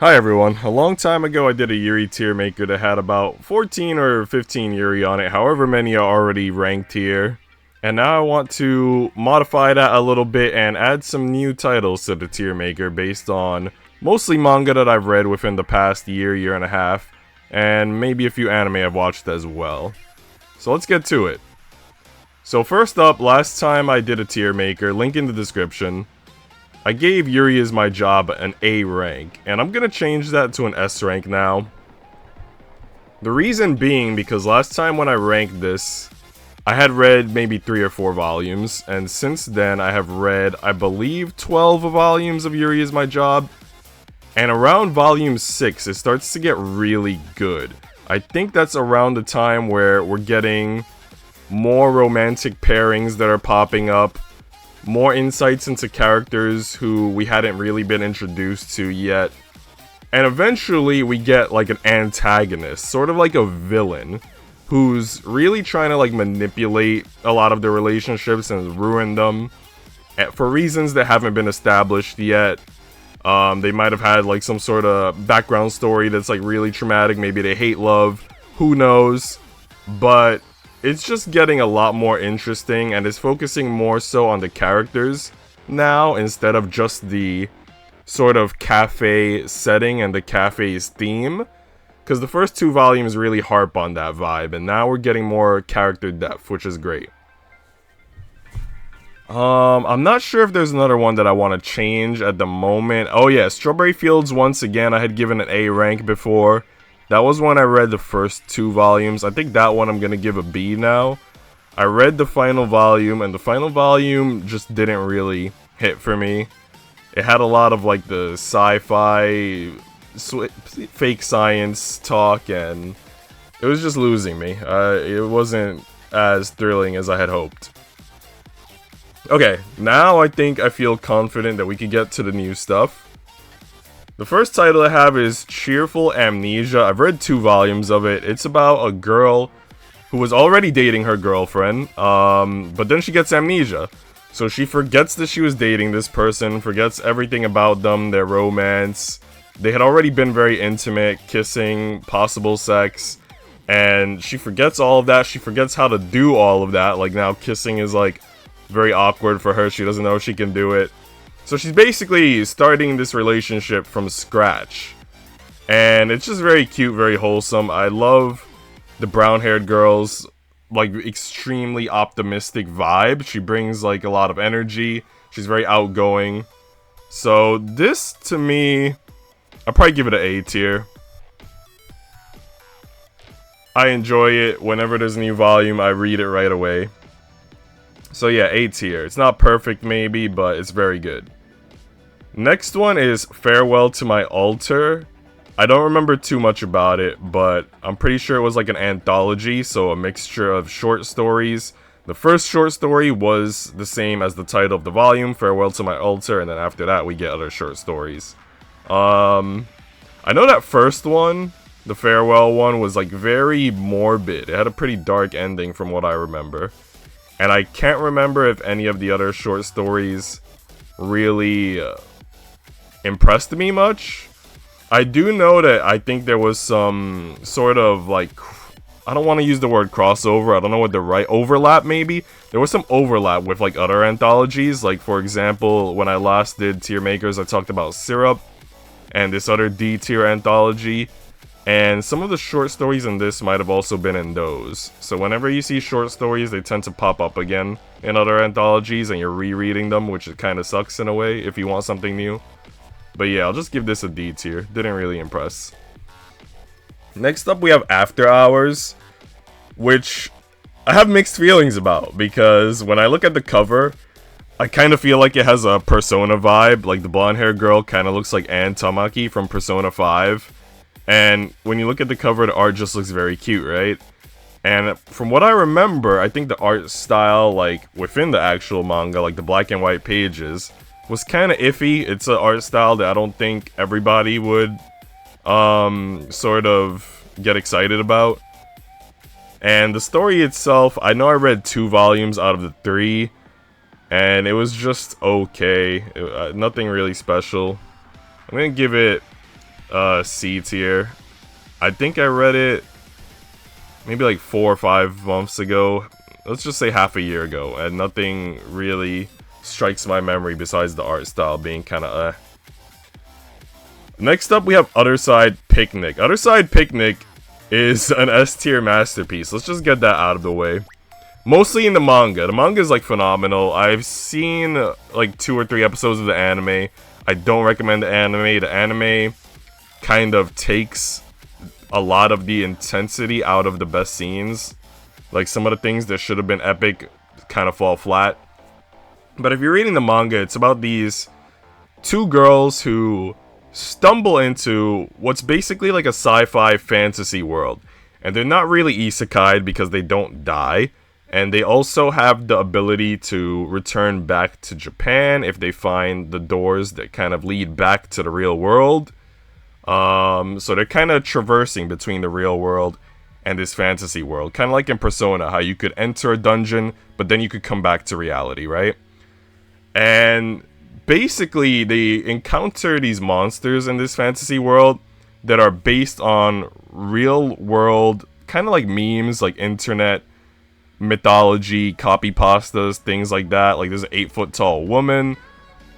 Hi everyone, a long time ago I did a Yuri Tiermaker that had about 14 or 15 Yuri on it, however many are already ranked here. And now I want to modify that a little bit and add some new titles to the Tiermaker based on mostly manga that I've read within the past year and a half, and maybe a few anime I've watched as well. So let's get to it. So first up, last time I did a Tiermaker, link in the description. I gave Yuri Is My Job an A rank, and I'm gonna change that to an S rank now. The reason being because last time when I ranked this, I had read maybe 3 or 4 volumes, and since then I have read, I believe, 12 volumes of Yuri Is My Job, and around volume 6 it starts to get really good. I think that's around the time where we're getting more romantic pairings that are popping up, more insights into characters who we hadn't really been introduced to yet. And eventually we get like an antagonist, sort of like a villain, who's really trying to like manipulate a lot of the relationships and ruin them for reasons that haven't been established yet. They might have had like some sort of background story that's like really traumatic, maybe they hate love, who knows, but it's just getting a lot more interesting and is focusing more so on the characters now instead of just the sort of cafe setting and the cafe's theme. Because the first 2 volumes really harp on that vibe, and now we're getting more character depth, which is great. I'm not sure if there's another one that I want to change at the moment. Oh yeah, Strawberry Fields once again I had given an A rank before. That was when I read the first 2 volumes. I think that one I'm gonna give a B now. I read the final volume, and the final volume just didn't really hit for me. It had a lot of like the sci-fi, fake science talk, and it was just losing me. It wasn't as thrilling as I had hoped. Okay, now I think I feel confident that we can get to the new stuff. The first title I have is Cheerful Amnesia. I've read 2 volumes of it. It's about a girl who was already dating her girlfriend, but then she gets amnesia. So she forgets that she was dating this person, forgets everything about them, their romance. They had already been very intimate, kissing, possible sex, and she forgets all of that. She forgets how to do all of that. Like now kissing is like very awkward for her. She doesn't know if she can do it. So she's basically starting this relationship from scratch. And it's just very cute, very wholesome. I love the brown-haired girl's like extremely optimistic vibe. She brings like a lot of energy. She's very outgoing. So this, to me, I'll probably give it an A tier. I enjoy it. Whenever there's a new volume, I read it right away. So yeah, A tier. It's not perfect maybe, but it's very good. Next one is Farewell to My Altar. I don't remember too much about it, but I'm pretty sure it was like an anthology, so a mixture of short stories. The first short story was the same as the title of the volume, Farewell to My Altar, and then after that we get other short stories. I know that first one, the Farewell one, was like very morbid. It had a pretty dark ending from what I remember. And I can't remember if any of the other short stories really impressed me much. I do know that I think there was some sort of like, I don't want to use the word crossover, I don't know what the right overlap maybe. There was some overlap with like other anthologies, like for example when I last did tier makers I talked about Syrup and this other D tier anthology, and some of the short stories in this might have also been in those. So whenever you see short stories they tend to pop up again in other anthologies and you're rereading them, which kind of sucks in a way if you want something new. But yeah, I'll just give this a D tier. Didn't really impress. Next up we have After Hours, which I have mixed feelings about, because when I look at the cover, I kind of feel like it has a Persona vibe. Like the blonde haired girl kind of looks like Ann Tamaki from Persona 5. And when you look at the cover, the art just looks very cute, right? And from what I remember, I think the art style, like within the actual manga, like the black and white pages, was kind of iffy. It's an art style that I don't think everybody would sort of get excited about. And the story itself, I know I read 2 volumes out of the 3, and it was just okay. Nothing really special. I'm gonna give it C tier. I think I read it maybe like 4 or 5 months ago. Let's just say half a year ago, and nothing really strikes my memory besides the art style being kind of Next up, we have Otherside Picnic. Otherside Picnic is an S tier masterpiece. Let's just get that out of the way. Mostly in the manga. The manga is like phenomenal. I've seen like 2 or 3 episodes of the anime. I don't recommend the anime. The anime kind of takes a lot of the intensity out of the best scenes. Like some of the things that should have been epic kind of fall flat. But if you're reading the manga, it's about these 2 girls who stumble into what's basically like a sci-fi fantasy world. And they're not really isekai'd because they don't die. And they also have the ability to return back to Japan if they find the doors that kind of lead back to the real world. So they're kind of traversing between the real world and this fantasy world. Kind of like in Persona, how you could enter a dungeon, but then you could come back to reality, right? And basically, they encounter these monsters in this fantasy world that are based on real world, kind of like memes, like internet mythology, copy pastas, things like that. Like there's an 8-foot tall woman.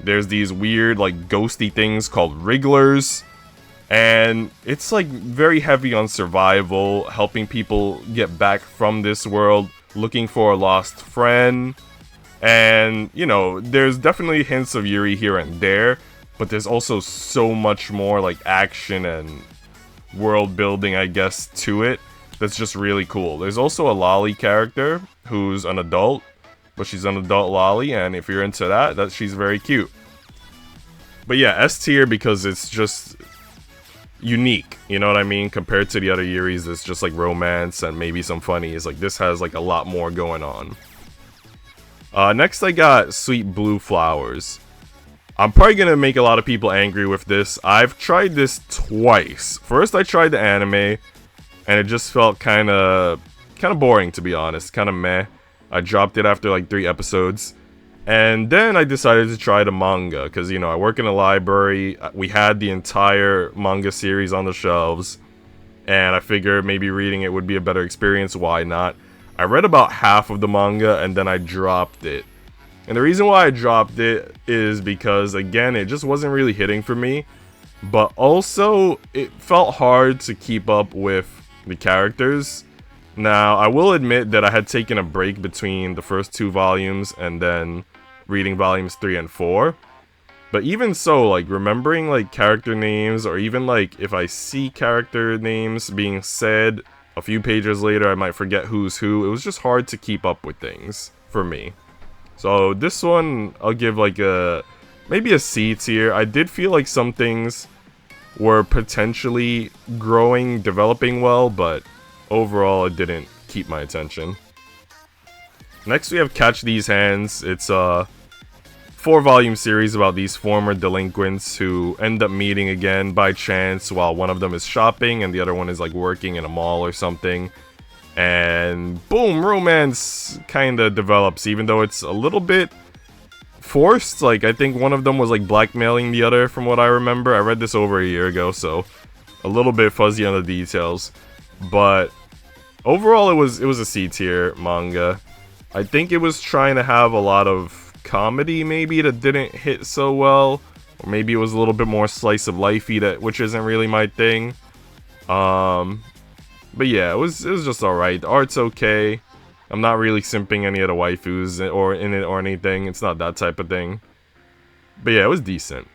There's these weird like ghosty things called wrigglers. And it's like very heavy on survival, helping people get back from this world, looking for a lost friend. And, you know, there's definitely hints of Yuri here and there, but there's also so much more like action and world building, I guess, to it. That's just really cool. There's also a lolly character who's an adult, but she's an adult lolly, and if you're into that, she's very cute. But yeah, S tier because it's just unique, you know what I mean? Compared to the other Yuris, it's just like romance and maybe some funnies. Like this has like a lot more going on. Next I got Sweet Blue Flowers. I'm probably gonna make a lot of people angry with this. I've tried this twice. First I tried the anime, and it just felt kind of boring, to be honest. Kind of meh. I dropped it after like 3 episodes. And then I decided to try the manga, because, you know, I work in a library. We had the entire manga series on the shelves, and I figured maybe reading it would be a better experience. Why not? I read about half of the manga, and then I dropped it. And the reason why I dropped it is because, again, it just wasn't really hitting for me. But also, it felt hard to keep up with the characters. Now, I will admit that I had taken a break between the first 2 volumes and then reading volumes 3 and 4. But even so, like, remembering, like, character names, or even, like, if I see character names being said a few pages later, I might forget who's who. It was just hard to keep up with things for me. So this one, I'll give, like, maybe a C tier. I did feel like some things were potentially growing, developing well, but overall it didn't keep my attention. Next we have Catch These Hands. It's a 4-volume series about these former delinquents who end up meeting again by chance while one of them is shopping and the other one is like working in a mall or something. And boom, romance kind of develops, even though it's a little bit forced. Like, I think one of them was like blackmailing the other, from what I remember. I read this over a year ago, so a little bit fuzzy on the details. But overall, it was a C tier manga. I think it was trying to have a lot of comedy, maybe, that didn't hit so well, or maybe it was a little bit more slice of lifey, which isn't really my thing. But yeah, it was just alright. The art's okay. I'm not really simping any of the waifus or in it or anything. It's not that type of thing. But yeah, it was decent.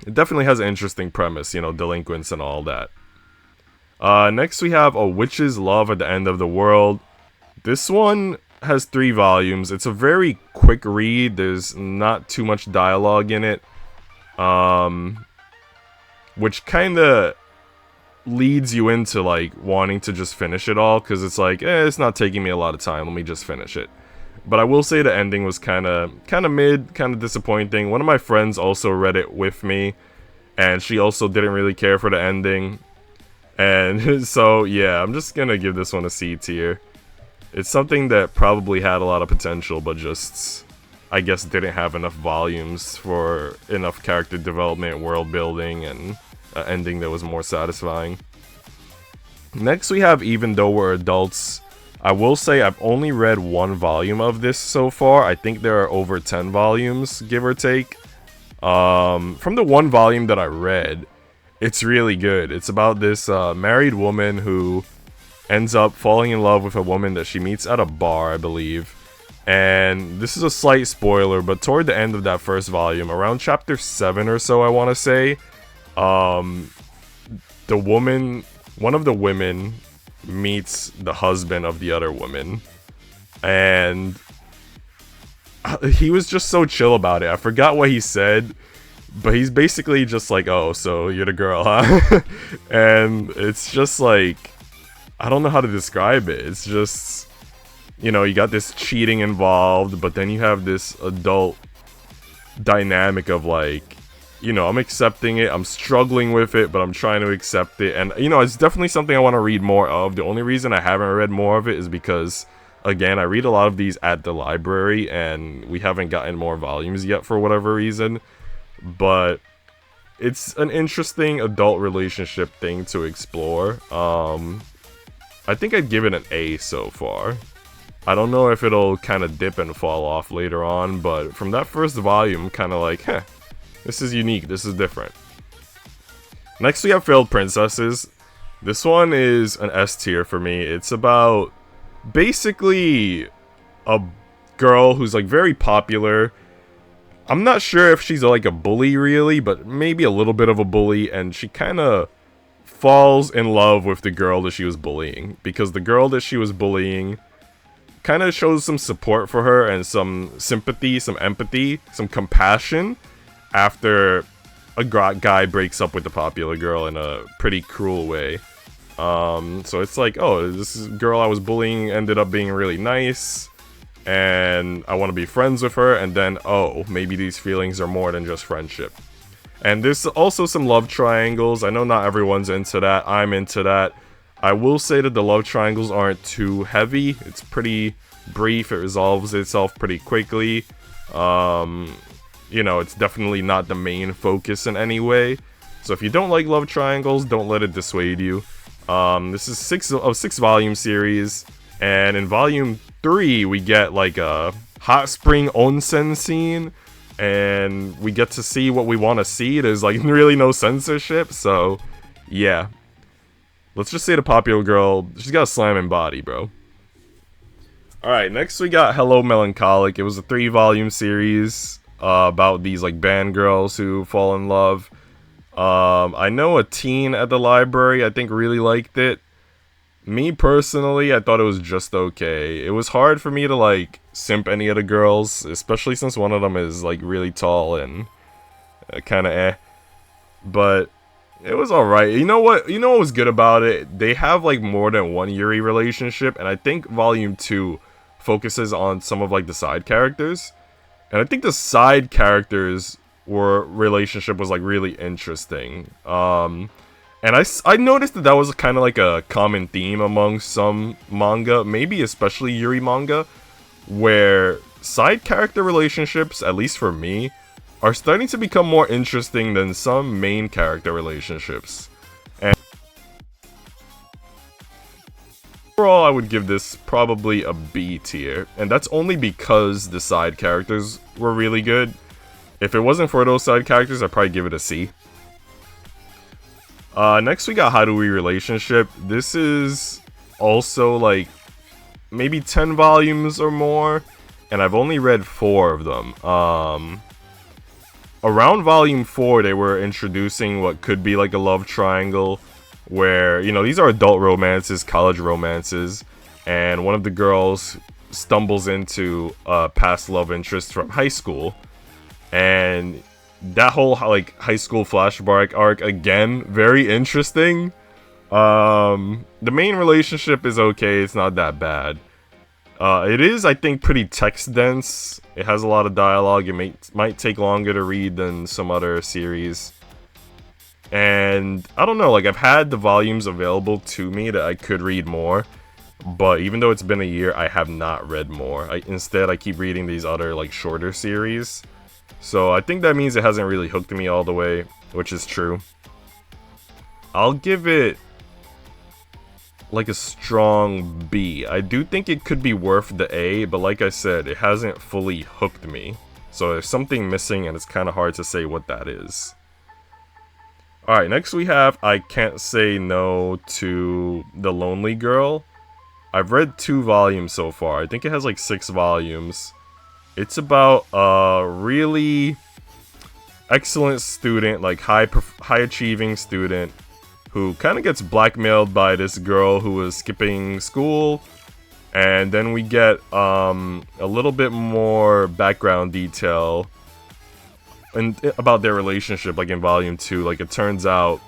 It definitely has an interesting premise, you know, delinquents and all that. Next we have A Witch's Love at the End of the World. This one has 3 volumes. It's a very quick read. There's not too much dialogue in it. Which kind of leads you into like wanting to just finish it all, because it's like, it's not taking me a lot of time, let me just finish it. But I will say the ending was kind of mid, kind of disappointing. One of my friends also read it with me, and she also didn't really care for the ending. And so yeah, I'm just gonna give this one a C tier. It's something that probably had a lot of potential, but just, I guess, didn't have enough volumes for enough character development, world building, and an ending that was more satisfying. Next we have Even Though We're Adults. I will say I've only read 1 volume of this so far. I think there are over 10 volumes, give or take. From the 1 volume that I read, it's really good. It's about this married woman who ends up falling in love with a woman that she meets at a bar, I believe. And this is a slight spoiler, but toward the end of that first volume, around chapter 7 or so, I want to say, one of the women meets the husband of the other woman, and he was just so chill about it. I forgot what he said, but he's basically just like, oh, so you're the girl, huh? And it's just like, I don't know how to describe it. It's just, you know, you got this cheating involved, but then you have this adult dynamic of like, you know, I'm accepting it, I'm struggling with it, but I'm trying to accept it. And, you know, it's definitely something I want to read more of. The only reason I haven't read more of it is because, again, I read a lot of these at the library, and we haven't gotten more volumes yet for whatever reason. But it's an interesting adult relationship thing to explore. I think I'd give it an A so far. I don't know if it'll kind of dip and fall off later on, but from that first volume, kind of like, heh, this is unique, this is different. Next we have Failed Princesses. This one is an S tier for me. It's about basically a girl who's like very popular. I'm not sure if she's like a bully really, but maybe a little bit of a bully, and she kind of falls in love with the girl that she was bullying, because the girl that she was bullying kind of shows some support for her and some sympathy, some empathy, some compassion after a guy breaks up with the popular girl in a pretty cruel way. So it's like, oh, this girl I was bullying ended up being really nice, and I want to be friends with her, and then, oh, maybe these feelings are more than just friendship. And there's also some love triangles. I know not everyone's into that. I'm into that. I will say that the love triangles aren't too heavy. It's pretty brief. It resolves itself pretty quickly. You know, it's definitely not the main focus in any way. So if you don't like love triangles, don't let it dissuade you. This is a 6-volume series. And in volume 3, we get like a hot spring onsen scene. And we get to see what we want to see. There's like really no censorship, so yeah. Let's just say the popular girl, she's got a slamming body, bro. Alright, next we got Hello Melancholic. It was a 3-volume series about these like band girls who fall in love. I know a teen at the library, I think, really liked it. Me personally, I thought it was just okay. It was hard for me to like simp any of the girls, especially since one of them is like really tall and kind of eh. But it was alright. You know what was good about it? They have like more than one Yuri relationship, and I think volume 2 focuses on some of like the side characters. And I think the side characters relationship was like really interesting. And I noticed that was kind of like a common theme among some manga, maybe especially Yuri manga, where side character relationships, at least for me, are starting to become more interesting than some main character relationships. And overall, I would give this probably a B tier, and that's only because the side characters were really good. If it wasn't for those side characters, I'd probably give it a C. Next we got How Do We Relationship. This is also like maybe 10 volumes or more, and I've only read 4 of them. Around volume 4, they were introducing what could be like a love triangle, where, you know, these are adult romances, college romances, and one of the girls stumbles into a past love interest from high school, and that whole like high school flashback arc, again, very interesting. The main relationship is okay, it's not that bad. It is, I think, pretty text dense. It has a lot of dialogue. It might take longer to read than some other series. And I don't know, like, I've had the volumes available to me that I could read more, but even though it's been a year, I have not read more. Instead, I keep reading these other like shorter series. So I think that means it hasn't really hooked me all the way, which is true. I'll give it like a strong B. I do think it could be worth the A, but like I said, it hasn't fully hooked me. So there's something missing and it's kind of hard to say what that is. Alright, next we have I Can't Say No to The Lonely Girl. I've read 2 volumes so far. I think it has like 6 volumes. It's about a really excellent student, like high achieving student, who kind of gets blackmailed by this girl who is skipping school. And then we get a little bit more background detail about their relationship, like in volume 2. Like, it turns out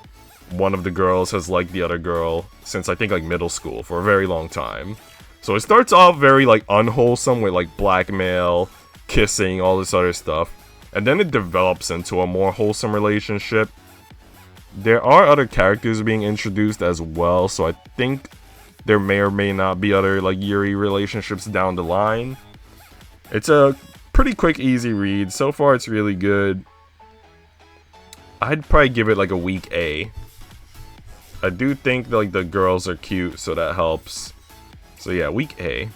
one of the girls has liked the other girl since I think like middle school for a very long time. So it starts off very like unwholesome with like blackmail, kissing, all this other stuff, and then it develops into a more wholesome relationship. There are other characters being introduced as well, so I think there may or may not be other like Yuri relationships down the line. It's a pretty quick, easy read. So far it's really good. I'd probably give it like a weak A. I do think like the girls are cute, so that helps. So yeah, weak A.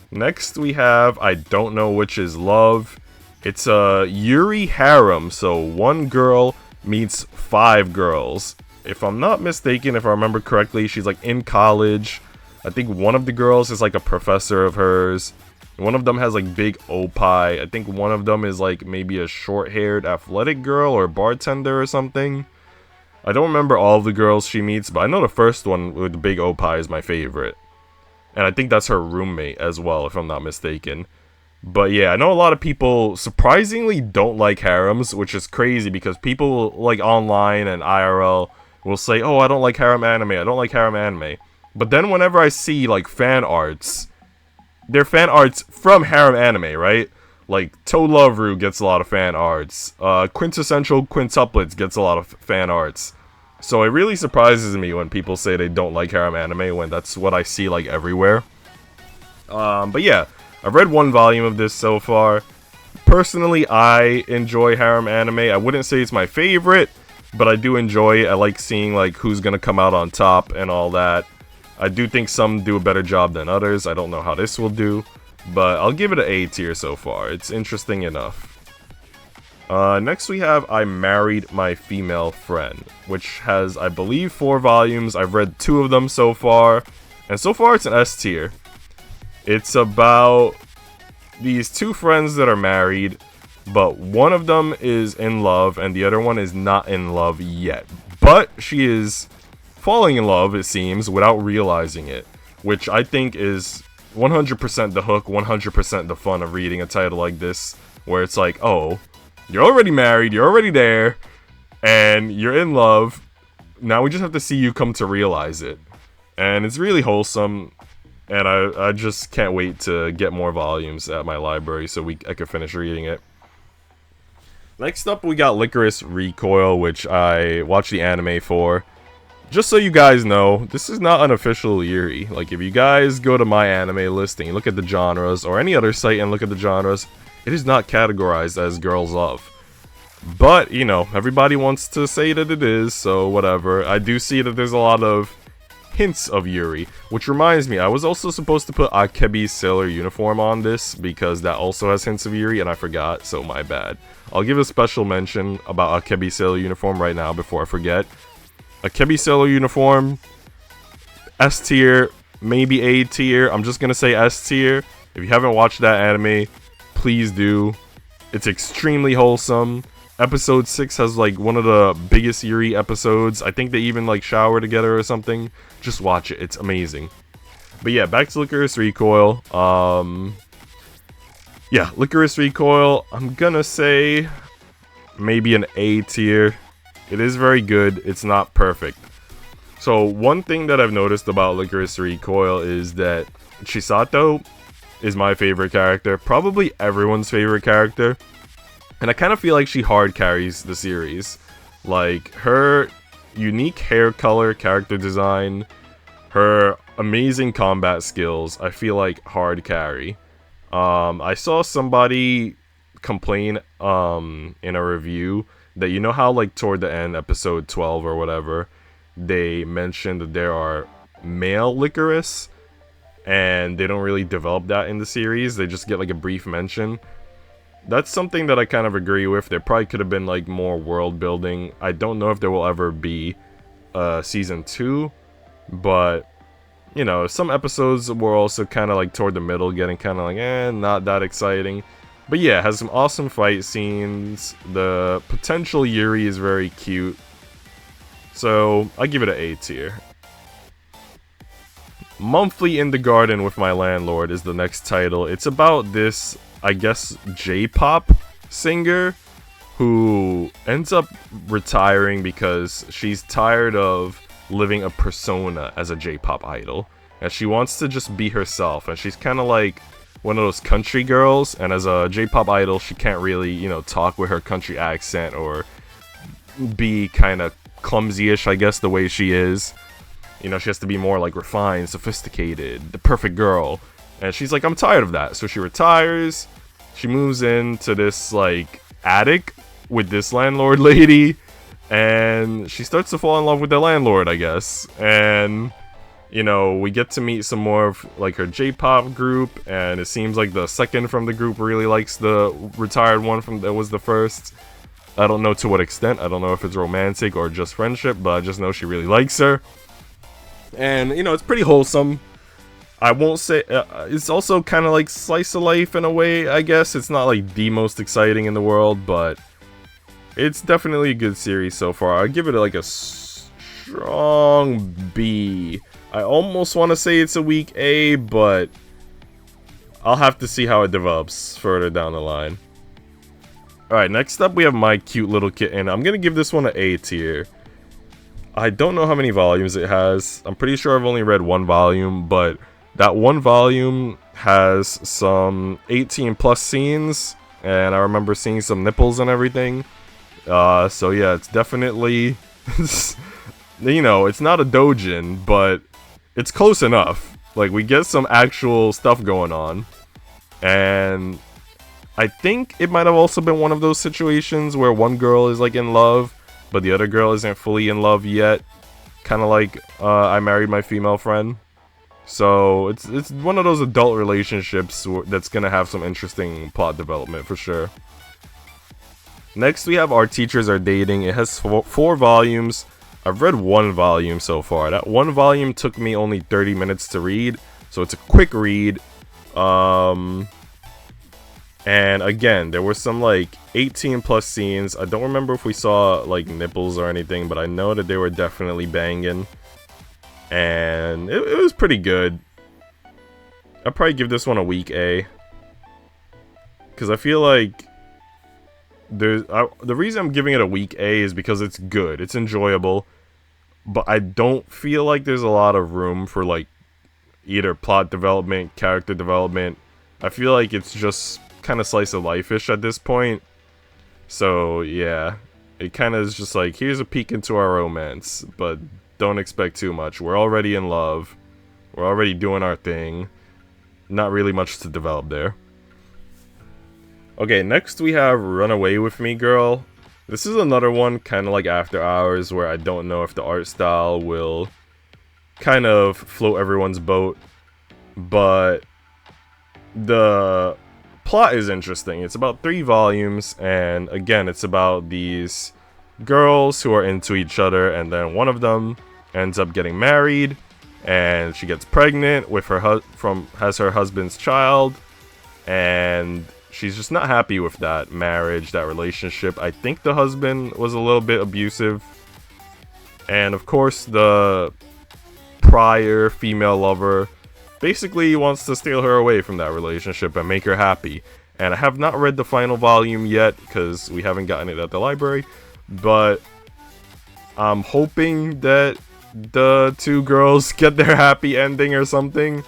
Next we have I Don't Know Which Is Love. It's a Yuri harem, so one girl meets 5 girls. If I'm not mistaken, if I remember correctly, she's like in college. I think one of the girls is like a professor of hers. One of them has like big opie. I think one of them is like maybe a short-haired athletic girl or bartender or something. I don't remember all of the girls she meets, but I know the first one with the big opie is my favorite. And I think that's her roommate as well, if I'm not mistaken. But yeah, I know a lot of people surprisingly don't like harems, which is crazy because people like online and IRL will say, oh, I don't like harem anime, I don't like harem anime. But then whenever I see like fan arts, they're fan arts from harem anime, right? Like To Love Ru gets a lot of fan arts. Quintessential Quintuplets gets a lot of fan arts. So it really surprises me when people say they don't like harem anime when that's what I see like everywhere. But yeah, I've read 1 volume of this so far. Personally, I enjoy harem anime. I wouldn't say it's my favorite, but I do enjoy it. I like seeing like who's gonna come out on top and all that. I do think some do a better job than others. I don't know how this will do, but I'll give it an A tier so far. It's interesting enough. Next we have I Married My Female Friend, which has, I believe, 4 volumes. I've read 2 of them so far, and so far it's an S tier. It's about these 2 friends that are married, but one of them is in love and the other one is not in love yet. But she is falling in love, it seems, without realizing it, which I think is 100% the hook, 100% the fun of reading a title like this, where it's like, oh, you're already married, you're already there, and you're in love. Now we just have to see you come to realize it. And it's really wholesome, and I just can't wait to get more volumes at my library so I can finish reading it. Next up, we got Lycoris Recoil, which I watched the anime for. Just so you guys know, this is not an official Yuri. Like, if you guys go to my anime list and you look at the genres, or any other site and look at the genres, it is not categorized as Girls Love. But, you know, everybody wants to say that it is, so whatever. I do see that there's a lot of hints of Yuri, which reminds me, I was also supposed to put Akebi's sailor uniform on this, because that also has hints of Yuri, and I forgot, so my bad. I'll give a special mention about Akebi's sailor uniform right now before I forget. Akebi sailor uniform, S tier, maybe A tier. I'm just gonna say S tier. If you haven't watched that anime, please do. It's extremely wholesome. Episode 6 has like one of the biggest Yuri episodes. I think they even like shower together or something. Just watch it, it's amazing. But yeah, back to Lycoris Recoil. Yeah, Lycoris Recoil, I'm gonna say maybe an A tier. It is very good, it's not perfect. So one thing that I've noticed about Lycoris Recoil is that Chisato is my favorite character, probably everyone's favorite character. And I kind of feel like she hard carries the series. Like, her unique hair color, character design, her amazing combat skills, I feel like hard carry. I saw somebody complain in a review that, you know how like toward the end, episode 12 or whatever, they mentioned that there are male Lycoris, and they don't really develop that in the series. They just get like a brief mention. That's something that I kind of agree with. There probably could have been like more world building. I don't know if there will ever be season 2, but you know, some episodes were also kind of like toward the middle, getting kind of like, not that exciting. But yeah, it has some awesome fight scenes. The potential Yuri is very cute. So, I give it an A tier. Monthly in the Garden with My Landlord is the next title. It's about this, I guess, J-pop singer who ends up retiring because she's tired of living a persona as a J-pop idol, and she wants to just be herself. And she's kind of like one of those country girls, and as a J-pop idol she can't really, you know, talk with her country accent or be kind of clumsy-ish, I guess, the way she is. You know, she has to be more like refined, sophisticated, the perfect girl. And she's like, I'm tired of that. So she retires. She moves into this like attic with this landlord lady, and she starts to fall in love with the landlord, I guess. And you know, we get to meet some more of like her J-pop group, and it seems like the second from the group really likes the retired one from that was the first. I don't know to what extent. I don't know if it's romantic or just friendship, but I just know she really likes her. And you know, it's pretty wholesome. I won't say it's also kind of like slice of life in a way, I guess. It's not like the most exciting in the world, but it's definitely a good series so far. I give it like a strong B. I almost want to say it's a weak A, but I'll have to see how it develops further down the line. Alright, next up we have My Cute Little Kitten. I'm going to give this one an A tier. I don't know how many volumes it has. I'm pretty sure I've only read one volume, but that one volume has some 18 plus scenes, and I remember seeing some nipples and everything. So yeah, it's definitely, you know, it's not a doujin, but it's close enough. Like, we get some actual stuff going on. And I think it might have also been one of those situations where one girl is like in love, but the other girl isn't fully in love yet. Kind of like I Married My Female Friend. So it's one of those adult relationships that's gonna have some interesting plot development for sure. Next we have Our Teachers Are Dating. It has 4 volumes. I've read 1 volume so far. That 1 volume took me only 30 minutes to read, so it's a quick read. And again, there were some like 18 plus scenes. I don't remember if we saw like nipples or anything, but I know that they were definitely banging. And it was pretty good. I'd probably give this one a weak A, because I feel like the reason I'm giving it a weak A is because it's good, it's enjoyable, but I don't feel like there's a lot of room for like either plot development, character development. I feel like it's just kind of slice of life-ish at this point. So yeah, it kind of is just like, here's a peek into our romance, but don't expect too much. We're already in love. We're already doing our thing. Not really much to develop there. Okay, next we have Run Away With Me, Girl. This is another one kind of like After Hours, where I don't know if the art style will kind of float everyone's boat, but the plot is interesting. It's about 3 volumes, and again, it's about these girls who are into each other, and then one of them ends up getting married, and she gets pregnant with her has her husband's child, and she's just not happy with that marriage, that relationship. I think the husband was a little bit abusive, and of course the prior female lover basically wants to steal her away from that relationship and make her happy. And I have not read the final volume yet because we haven't gotten it at the library, but I'm hoping that the 2 girls get their happy ending or something.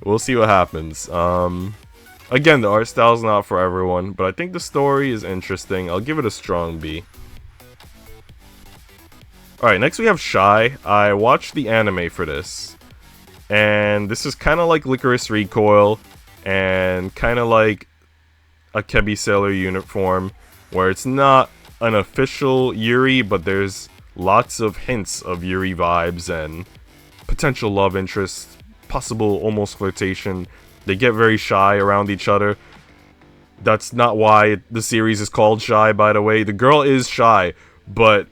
We'll see what happens. Again, the art style is not for everyone, but I think the story is interesting. I'll give it a strong B. Alright, next we have Shy. I watched the anime for this, and this is kind of like Lycoris Recoil, and kind of like Akebi Sailor Uniform, where it's not an official Yuri, but there's lots of hints of Yuri vibes and potential love interest, possible almost flirtation. They get very shy around each other. That's not why the series is called Shy, by the way. The girl is shy, but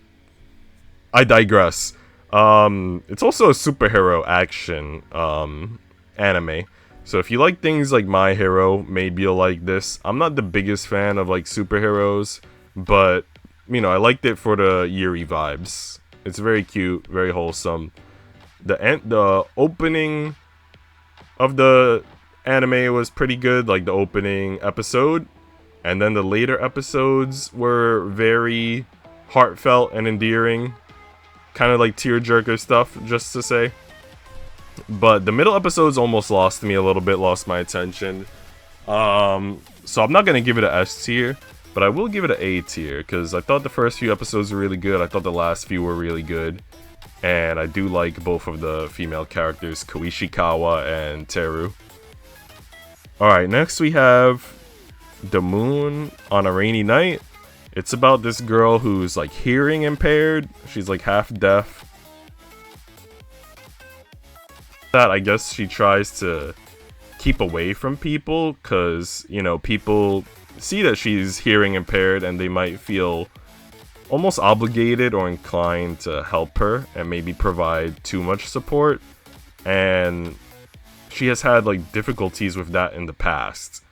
I digress. It's also a superhero action anime. So if you like things like My Hero, maybe you'll like this. I'm not the biggest fan of like superheroes, but you know, I liked it for the Yuri vibes. It's very cute, very wholesome. The opening of the anime was pretty good, like the opening episode, and then the later episodes were very heartfelt and endearing, kind of like tearjerker stuff, just to say. But the middle episodes almost lost me a little bit, lost my attention. So I'm not gonna give it an S tier, but I will give it an A tier because I thought the first few episodes were really good. I thought the last few were really good, and I do like both of the female characters, Koishikawa and Teru. Alright, next we have The Moon on a Rainy Night. It's about this girl who's like hearing impaired. She's like half deaf. That I guess she tries to keep away from people because, you know, people see that she's hearing impaired and they might feel almost obligated or inclined to help her and maybe provide too much support. And she has had like difficulties with that in the past,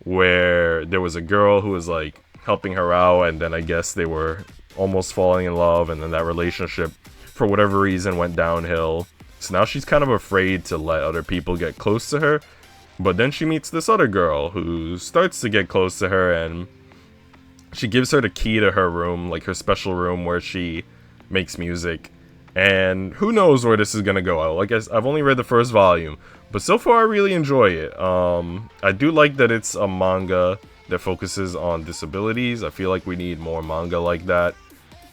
where there was a girl who was like helping her out, and then I guess they were almost falling in love, and then that relationship for whatever reason went downhill. So now she's kind of afraid to let other people get close to her. But then she meets this other girl who starts to get close to her, and she gives her the key to her room, like her special room where she makes music. And who knows where this is gonna go. Like I've only read the first volume, but so far I really enjoy it. I do like that it's a manga that focuses on disabilities. I feel like we need more manga like that.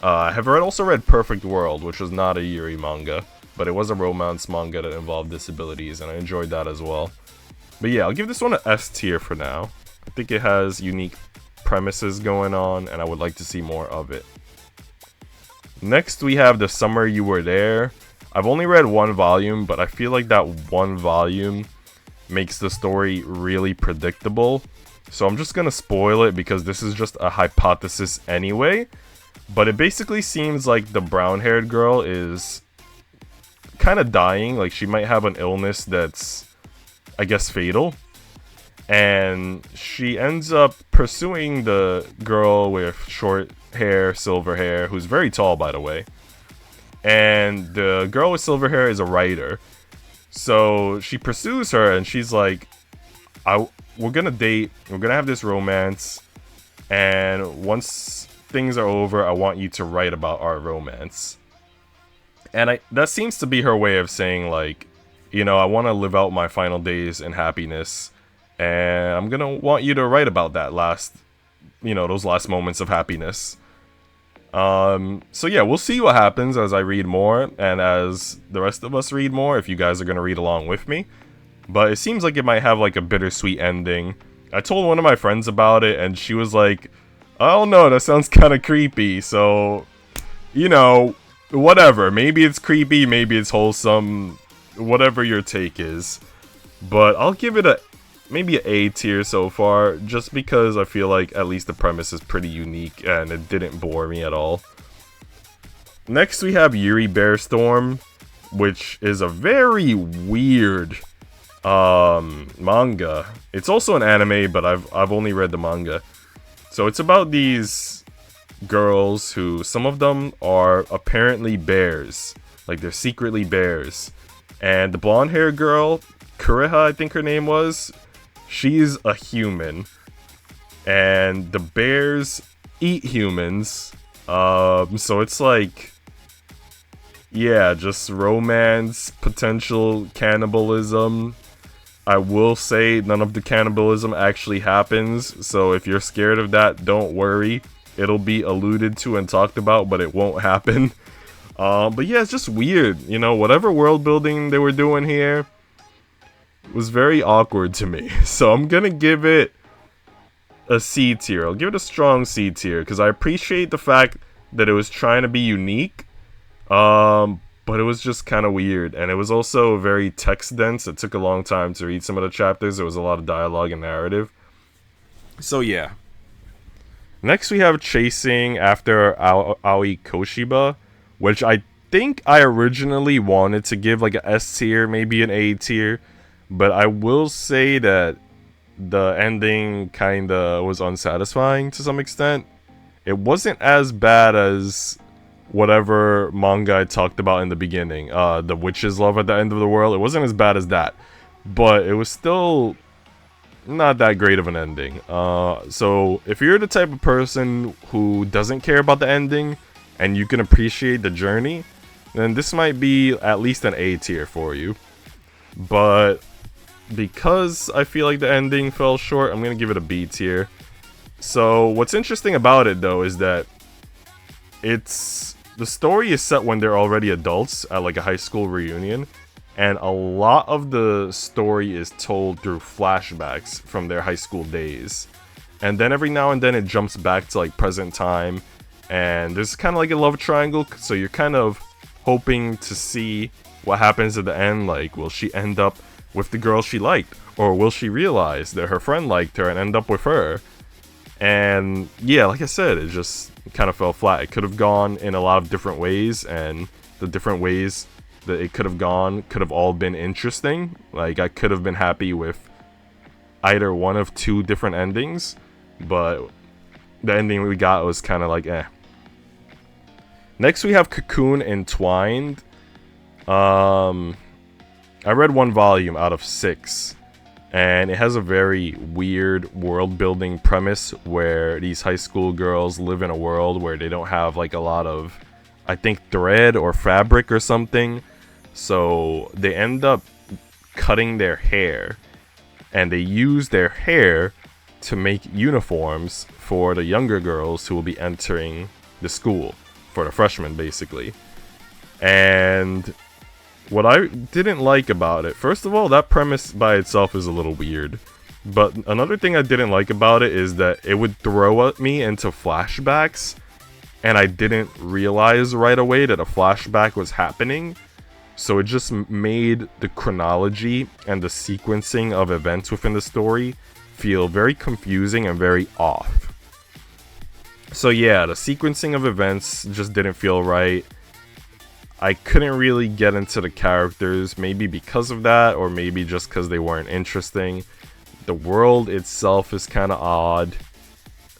I have also read Perfect World, which was not a Yuri manga, but it was a romance manga that involved disabilities, and I enjoyed that as well. But yeah, I'll give this one an S tier for now. I think it has unique premises going on, and I would like to see more of it. Next, we have The Summer You Were There. I've only read one volume, but I feel like that one volume makes the story really predictable. So I'm just gonna spoil it because this is just a hypothesis anyway. But it basically seems like the brown-haired girl is kind of dying. Like she might have an illness that's, I guess, fatal. And she ends up pursuing the girl with short hair, silver hair, who's very tall, by the way. And the girl with silver hair is a writer. So she pursues her, and she's like, we're gonna date, we're gonna have this romance, and once things are over, I want you to write about our romance. And that seems to be her way of saying, like, you know, I want to live out my final days in happiness, and I'm gonna want you to write about that those last moments of happiness. So yeah, we'll see what happens as I read more, and as the rest of us read more, if you guys are gonna read along with me. But it seems like it might have like a bittersweet ending. I told one of my friends about it, and she was like, I don't know, that sounds kind of creepy. So, you know, whatever. Maybe it's creepy, maybe it's wholesome, whatever your take is. But I'll give it maybe an A tier so far, just because I feel like at least the premise is pretty unique and it didn't bore me at all. Next we have Yuri Bearstorm, which is a very weird manga. It's also an anime, but I've only read the manga. So it's about these girls who, some of them are apparently bears, like they're secretly bears. And the blonde hair girl, Kuriha, I think her name was, she's a human, and the bears eat humans. So it's like, yeah, just romance, potential cannibalism. I will say none of the cannibalism actually happens, so if you're scared of that, don't worry. It'll be alluded to and talked about, but it won't happen. But yeah, it's just weird. You know, whatever world building they were doing here was very awkward to me. So I'm gonna give it a C tier. I'll give it a strong C tier, because I appreciate the fact that it was trying to be unique, but it was just kind of weird, and it was also very text dense. It took a long time to read some of the chapters. There was a lot of dialogue and narrative. So yeah. Next we have Chasing After Aoi Koshiba, which I think I originally wanted to give like a S tier, maybe an A tier, but I will say that the ending kinda was unsatisfying to some extent. It wasn't as bad as whatever manga I talked about in the beginning, the witch's love at the end of the world. It wasn't as bad as that, but it was still not that great of an ending. So if you're the type of person who doesn't care about the ending and you can appreciate the journey, then this might be at least an A tier for you. But because I feel like the ending fell short, I'm gonna give it a B tier. So what's interesting about it though is that the story is set when they're already adults at like a high school reunion, and a lot of the story is told through flashbacks from their high school days. And then every now and then it jumps back to like present time, and there's kind of like a love triangle, so you're kind of hoping to see what happens at the end. Like, will she end up with the girl she liked, or will she realize that her friend liked her and end up with her? And yeah, like I said, it just kind of fell flat. It could have gone in a lot of different ways, and the different ways that it could have gone could have all been interesting. Like, I could have been happy with either one of two different endings, but the ending we got was kind of like eh. Next we have Cocoon Entwined. I read 1 volume out of 6, and it has a very weird world-building premise where these high school girls live in a world where they don't have like a lot of, I think, thread or fabric or something. So they end up cutting their hair, and they use their hair to make uniforms for the younger girls who will be entering the school, for the freshmen basically. And what I didn't like about it, first of all, that premise by itself is a little weird. But another thing I didn't like about it is that it would throw me into flashbacks, and I didn't realize right away that a flashback was happening. So it just made the chronology and the sequencing of events within the story feel very confusing and very off. So yeah, the sequencing of events just didn't feel right. I couldn't really get into the characters, maybe because of that, or maybe just because they weren't interesting. The world itself is kind of odd.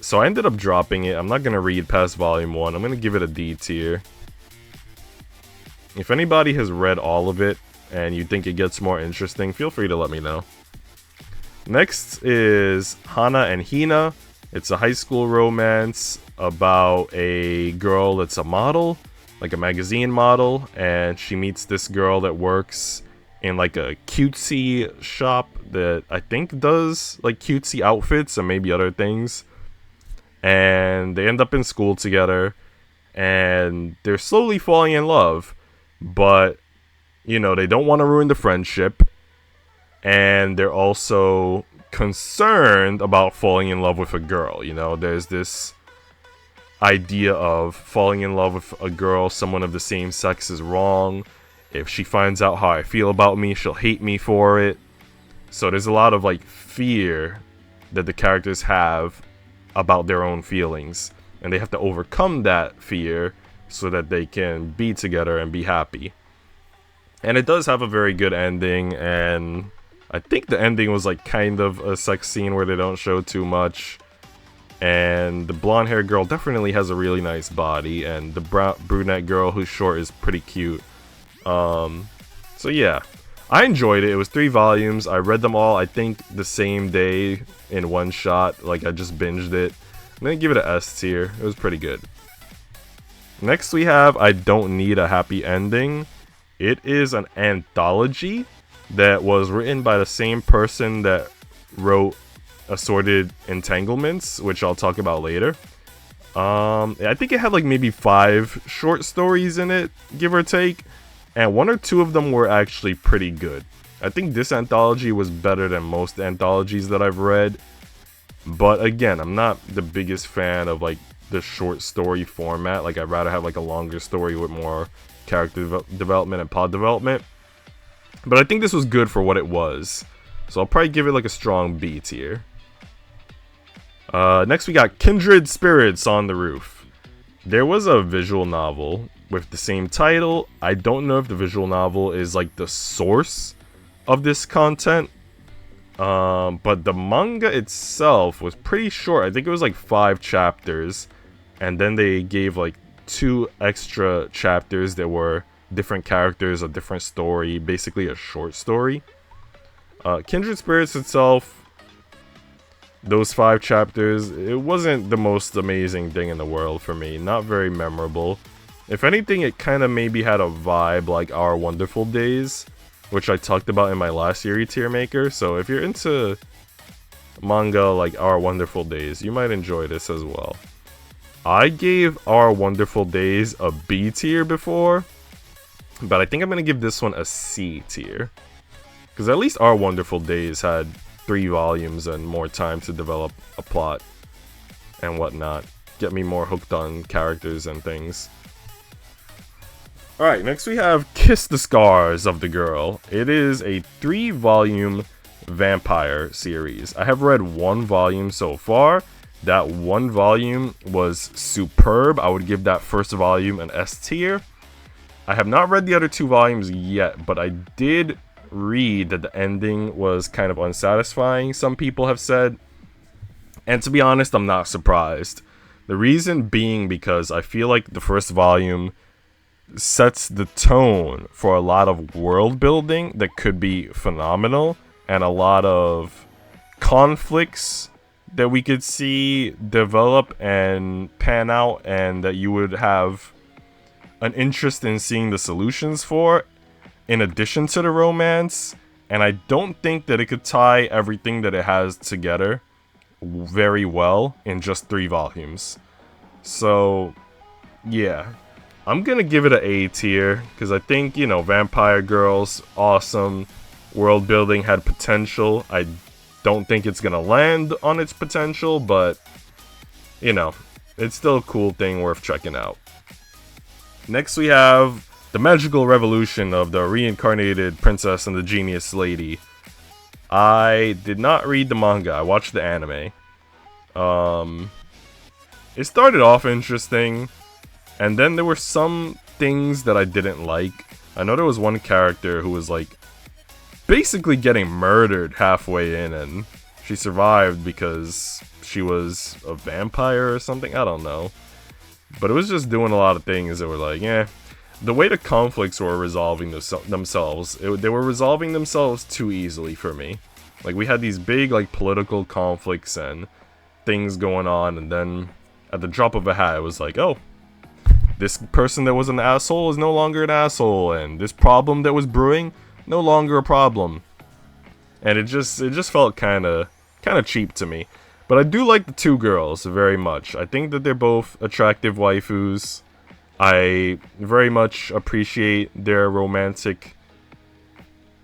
So I ended up dropping it. I'm not going to read past volume 1. I'm going to give it a D tier. If anybody has read all of it and you think it gets more interesting, feel free to let me know. Next is Hana Hina. It's a high school romance about a girl that's a model, like a magazine model, and she meets this girl that works in like a cutesy shop that I think does like cutesy outfits and maybe other things. And they end up in school together, and they're slowly falling in love, but you know, they don't want to ruin the friendship, and they're also concerned about falling in love with a girl. You know, there's this idea of falling in love with a girl, someone of the same sex, is wrong. If she finds out how I feel about me, she'll hate me for it. So there's a lot of like fear that the characters have about their own feelings, and they have to overcome that fear so that they can be together and be happy. And it does have a very good ending, and I think the ending was like kind of a sex scene where they don't show too much. And the blonde haired girl definitely has a really nice body, and the brunette girl who's short is pretty cute. So yeah, I enjoyed it. It was 3 volumes. I read them all, I think, the same day in one shot. Like, I just binged it. I'm gonna give it an S tier. It was pretty good. Next we have I Don't Need a Happy Ending. It is an anthology that was written by the same person that wrote Assorted Entanglements, which I'll talk about later. I think it had like maybe 5 short stories in it, give or take, and 1 or 2 of them were actually pretty good. I think this anthology was better than most anthologies that I've read, but again, I'm not the biggest fan of like the short story format. Like, I'd rather have like a longer story with more character development and plot development. But I think this was good for what it was. So I'll probably give it like a strong B tier. Next we got Kindred Spirits on the Roof. There was a visual novel with the same title. I don't know if the visual novel is like the source of this content. But the manga itself was pretty short. I think it was like 5 chapters. And then they gave like 2 extra chapters that were different characters, a different story, basically a short story. Kindred Spirits itself, those 5 chapters, it wasn't the most amazing thing in the world for me. Not very memorable. If anything, it kind of maybe had a vibe like Our Wonderful Days, which I talked about in my last Yuri Tiermaker. So if you're into manga like Our Wonderful Days, you might enjoy this as well. I gave Our Wonderful Days a B tier before, but I think I'm going to give this one a C tier. Because at least Our Wonderful Days had 3 volumes and more time to develop a plot and whatnot. Get me more hooked on characters and things. Alright, next we have Kiss the Scars of the Girl. It is a 3-volume vampire series. I have read 1 volume so far. That 1 volume was superb. I would give that first volume an S tier. I have not read the other 2 volumes yet, but I did read that the ending was kind of unsatisfying, some people have said. And to be honest, I'm not surprised. The reason being because I feel like the first volume sets the tone for a lot of world building that could be phenomenal, and a lot of conflicts that we could see develop and pan out, and that you would have an interest in seeing the solutions for, in addition to the romance. And I don't think that it could tie everything that it has together very well in just 3 volumes. So, yeah. I'm gonna give it an A tier, because I think, you know, Vampire Girls, awesome. World building had potential. I don't think it's gonna land on its potential, but, you know, it's still a cool thing worth checking out. Next we have The Magical Revolution of the Reincarnated Princess and the Genius Lady. I did not read the manga, I watched the anime. It started off interesting, and then there were some things that I didn't like. I know there was one character who was like basically getting murdered halfway in, and she survived because she was a vampire or something, I don't know. But it was just doing a lot of things that were like, eh. The way the conflicts were resolving themselves, they were resolving themselves too easily for me. Like, we had these big, like, political conflicts and things going on, and then at the drop of a hat, it was like, oh, this person that was an asshole is no longer an asshole, and this problem that was brewing, no longer a problem. And it just felt kind of cheap to me. But I do like the 2 girls very much. I think that they're both attractive waifus. I very much appreciate their romantic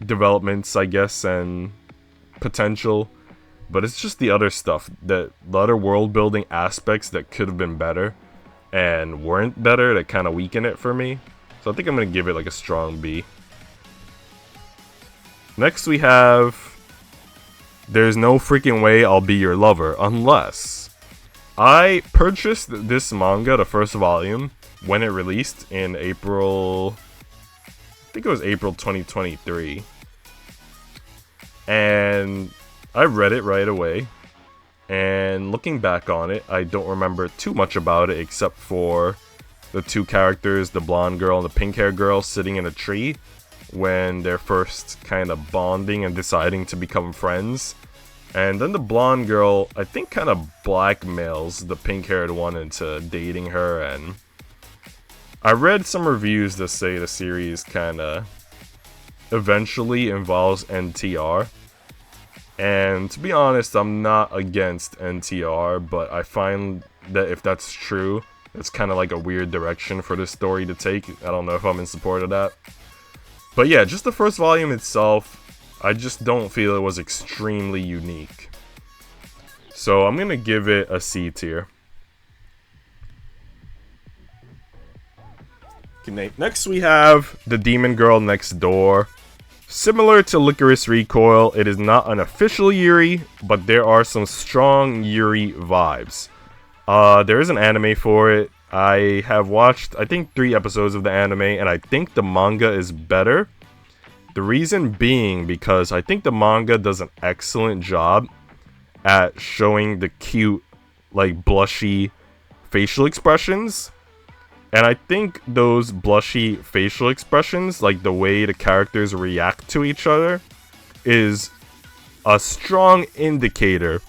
developments, I guess, and potential. But it's just the other stuff, the other world building aspects that could have been better and weren't better, that kind of weaken it for me. So I think I'm going to give it like a strong B. Next we have There's No Freaking Way I'll Be Your Lover Unless. I purchased this manga, the first volume, when it released in April, I think it was April 2023. And I read it right away. And looking back on it, I don't remember too much about it except for the 2 characters, the blonde girl and the pink hair girl, sitting in a tree when they're first kind of bonding and deciding to become friends. And then the blonde girl, I think, kind of blackmails the pink-haired one into dating her. And I read some reviews that say the series kind of eventually involves NTR. And to be honest, I'm not against NTR, but I find that if that's true, it's kind of like a weird direction for this story to take. I don't know if I'm in support of that. But yeah, just the first volume itself, I just don't feel it was extremely unique. So I'm going to give it a C tier. Next we have The Demon Girl Next Door. Similar to Lycoris Recoil, it is not an official Yuri, but there are some strong Yuri vibes. There is an anime for it. I have watched, I think, 3 episodes of the anime, and I think the manga is better. The reason being because I think the manga does an excellent job at showing the cute, like, blushy facial expressions. And I think those blushy facial expressions, like the way the characters react to each other, is a strong indicator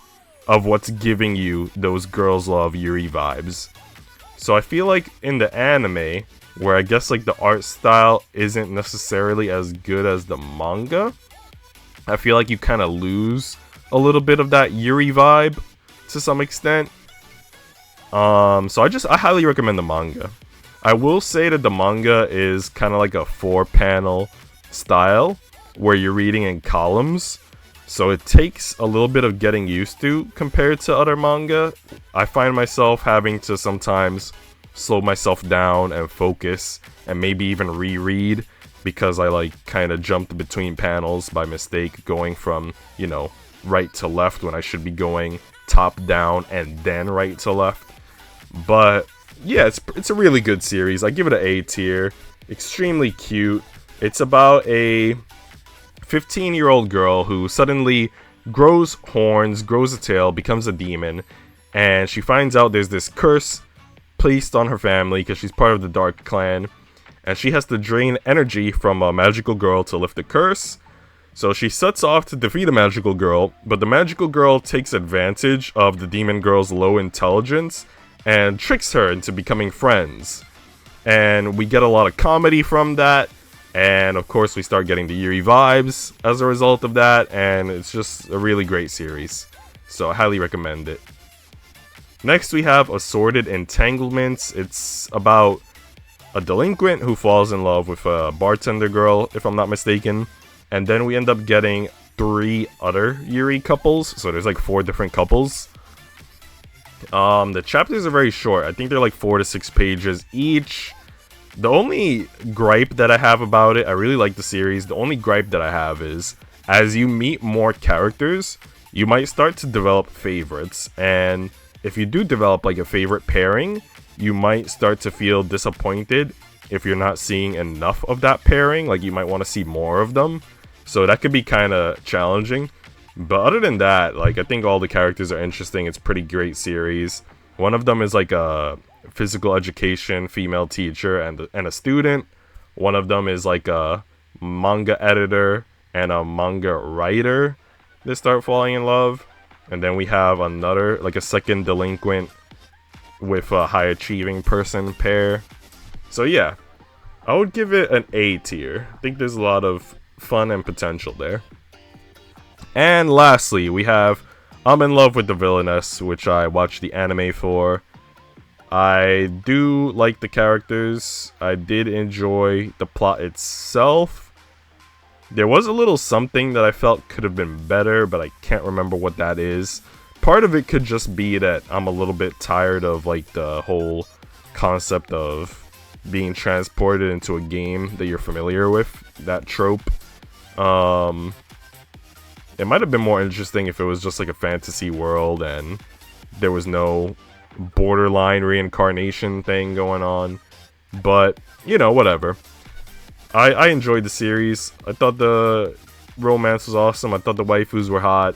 of what's giving you those girls love Yuri vibes. So I feel like in the anime, where I guess like the art style isn't necessarily as good as the manga, I feel like you kind of lose a little bit of that Yuri vibe to some extent. So I highly recommend the manga. I will say that the manga is kind of like a 4-panel style where you're reading in columns. So it takes a little bit of getting used to compared to other manga. I find myself having to sometimes slow myself down and focus and maybe even reread because I like kind of jumped between panels by mistake, going from, you know, right to left when I should be going top down and then right to left. But yeah, it's a really good series. I give it an A tier. Extremely cute. It's about a 15-year-old girl who suddenly grows horns, grows a tail, becomes a demon, and she finds out there's this curse placed on her family because she's part of the Dark Clan, and she has to drain energy from a magical girl to lift the curse. So she sets off to defeat the magical girl, but the magical girl takes advantage of the demon girl's low intelligence and tricks her into becoming friends. And we get a lot of comedy from that. And of course we start getting the Yuri vibes as a result of that. And it's just a really great series. So I highly recommend it. Next we have Assorted Entanglements. It's about a delinquent who falls in love with a bartender girl, if I'm not mistaken. And then we end up getting 3 other Yuri couples. So there's like 4 different couples. The chapters are very short. I think they're like 4 to 6 pages each. The only gripe that I have about it, I really like the series. The only gripe that I have is, as you meet more characters, you might start to develop favorites. And if you do develop like a favorite pairing, you might start to feel disappointed if you're not seeing enough of that pairing. Like you might want to see more of them. So that could be kind of challenging. But other than that, like I think all the characters are interesting. It's a pretty great series. One of them is like a physical education female teacher and a student. One of them is like a manga editor and a manga writer. They start falling in love. And then we have another, like a second delinquent with a high achieving person pair. So yeah, I would give it an A tier. I think there's a lot of fun and potential there. And lastly, we have I'm in Love with the Villainess, which I watched the anime for. I do like the characters. I did enjoy the plot itself. There was a little something that I felt could have been better, but I can't remember what that is. Part of it could just be that I'm a little bit tired of like the whole concept of being transported into a game that you're familiar with. That trope. It might have been more interesting if it was just like a fantasy world and there was no borderline reincarnation thing going on. But, you know, whatever. I enjoyed the series. I thought the romance was awesome. I thought the waifus were hot.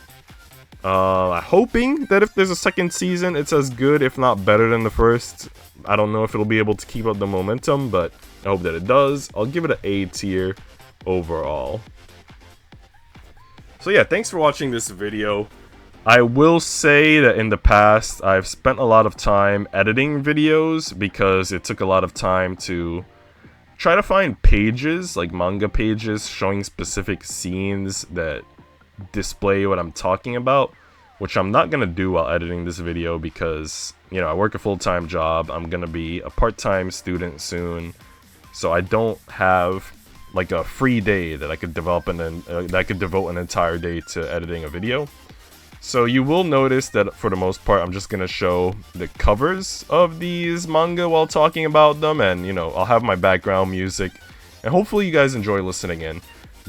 Hoping that if there's a second season, it's as good, if not better than the first. I don't know if it'll be able to keep up the momentum, but I hope that it does. I'll give it an A tier overall. So yeah, thanks for watching this video. I will say that in the past, I've spent a lot of time editing videos because it took a lot of time to try to find pages, like manga pages, showing specific scenes that display what I'm talking about, which I'm not going to do while editing this video because, you know, I work a full-time job. I'm going to be a part-time student soon, so I don't have like a free day that I could develop that I could devote an entire day to editing a video. So you will notice that for the most part, I'm just gonna show the covers of these manga while talking about them, and you know, I'll have my background music, and hopefully you guys enjoy listening in.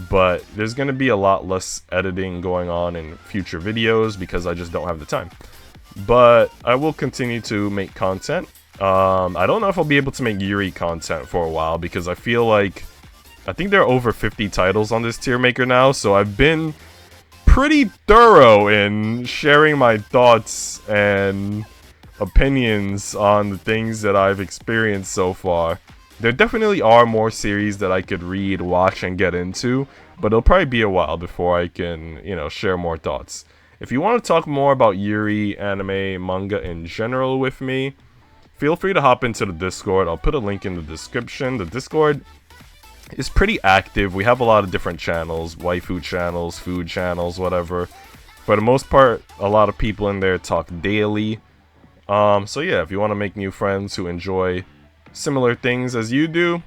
But there's gonna be a lot less editing going on in future videos because I just don't have the time. But I will continue to make content. I don't know if I'll be able to make Yuri content for a while because I feel like I think there are over 50 titles on this Tiermaker now, so I've been pretty thorough in sharing my thoughts and opinions on the things that I've experienced so far. There definitely are more series that I could read, watch, and get into, but it'll probably be a while before I can, you know, share more thoughts. If you want to talk more about Yuri, anime, manga in general with me, feel free to hop into the Discord. I'll put a link in the description. The Discord is pretty active. We have a lot of different channels, waifu channels, food channels, whatever. For the most part, a lot of people in there talk daily. So yeah, if you want to make new friends who enjoy similar things as you do,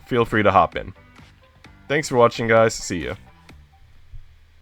feel free to hop in. Thanks for watching, guys. See ya.